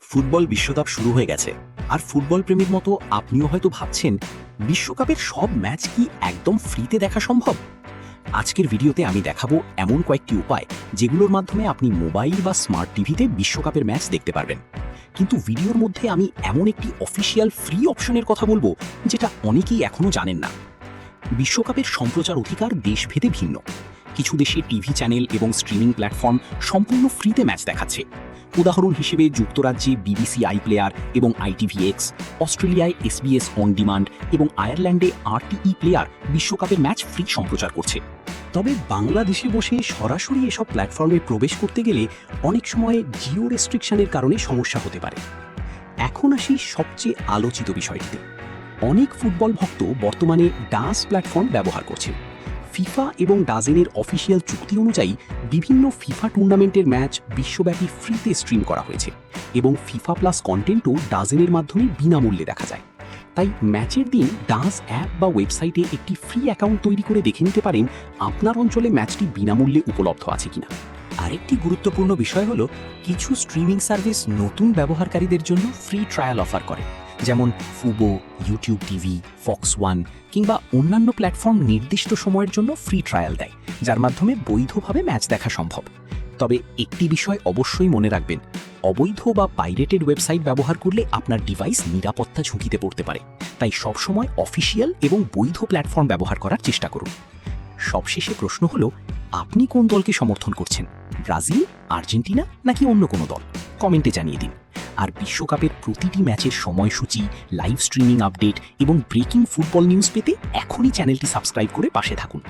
Football বিশ্বকাপ শুরু হয়ে গেছে, আর ফুটবল প্রেমীর মতো আপনিও হয়তো ভাবছেন বিশ্বকাপের সব ম্যাচ কি একদম ফ্রিতে দেখা সম্ভব। আজকের ভিডিওতে আমি দেখাবো এমন কয়েকটি উপায় যেগুলোর মাধ্যমে আপনি মোবাইল বা স্মার্ট টিভিতে বিশ্বকাপের ম্যাচ দেখতে পারবেন। কিন্তু ভিডিওর মধ্যে আমি এমন একটি অফিসিয়াল ফ্রি অপশনের কথা বলবো যেটা অনেকেই এখনো জানেন না। বিশ্বকাপের সম্প্রচার অধিকার দেশভেদে ভিন্ন। কিছু দেশে টিভি চ্যানেল এবং স্ট্রিমিং প্ল্যাটফর্ম সম্পূর্ণ ফ্রিতে ম্যাচ দেখাচ্ছে। উদাহরণ হিসেবে যুক্তরাজ্যে বিবিসি আইপ্লেয়ার এবং ITVX, অস্ট্রেলিয়ায় SBS অন ডিমান্ড এবং আয়ারল্যান্ডে RTE প্লেয়ার বিশ্বকাপের ম্যাচ ফ্রি সম্প্রচার করছে। তবে বাংলাদেশে বসে সরাসরি এসব প্ল্যাটফর্মে প্রবেশ করতে গেলে অনেক সময় জিও রেস্ট্রিকশনের কারণে সমস্যা হতে পারে। এখন আসি সবচেয়ে আলোচিত বিষয়টিতে। অনেক ফুটবল ভক্ত বর্তমানে ডাস প্ল্যাটফর্ম ব্যবহার করছে। ফিফা এবং ডাজেনের অফিসিয়াল চুক্তি অনুযায়ী বিভিন্ন ফিফা টুর্নামেন্টের ম্যাচ বিশ্বব্যাপী ফ্রিতে স্ট্রিম করা হয়েছে এবং ফিফা প্লাস কন্টেন্টও ডাজেনের মাধ্যমে বিনামূল্যে দেখা যায়। তাই ম্যাচের দিন ডাজ অ্যাপ বা ওয়েবসাইটে একটি ফ্রি অ্যাকাউন্ট তৈরি করে দেখে নিতে পারেন আপনার অঞ্চলে ম্যাচটি বিনামূল্যে উপলব্ধ আছে কিনা। আরেকটি গুরুত্বপূর্ণ বিষয় হলো কিছু স্ট্রিমিং সার্ভিস নতুন ব্যবহারকারীদের জন্য ফ্রি ট্রায়াল অফার করে, যেমন ফুবো, ইউটিউব টিভি, ফক্স ওয়ান কিংবা অন্যান্য প্ল্যাটফর্ম নির্দিষ্ট সময়ের জন্য ফ্রি ট্রায়াল দেয়, যার মাধ্যমে বৈধভাবে ম্যাচ দেখা সম্ভব। তবে একটি বিষয় অবশ্যই মনে রাখবেন, অবৈধ বা পাইরেটেড ওয়েবসাইট ব্যবহার করলে আপনার ডিভাইস নিরাপত্তা ঝুঁকিতে পড়তে পারে। তাই সবসময় অফিসিয়াল এবং বৈধ প্ল্যাটফর্ম ব্যবহার করার চেষ্টা করুন। সবশেষে প্রশ্ন হলো, আপনি কোন দলকে সমর্থন করছেন? ব্রাজিল, আর্জেন্টিনা নাকি অন্য কোনো দল? কমেন্টে জানিয়ে দিন। আর বিশ্বকাপের প্রতিটি ম্যাচের সময়সূচি, লাইভ স্ট্রিমিং আপডেট এবং ব্রেকিং ফুটবল নিউজ পেতে এখনই চ্যানেলটি সাবস্ক্রাইব করে পাশে থাকুন।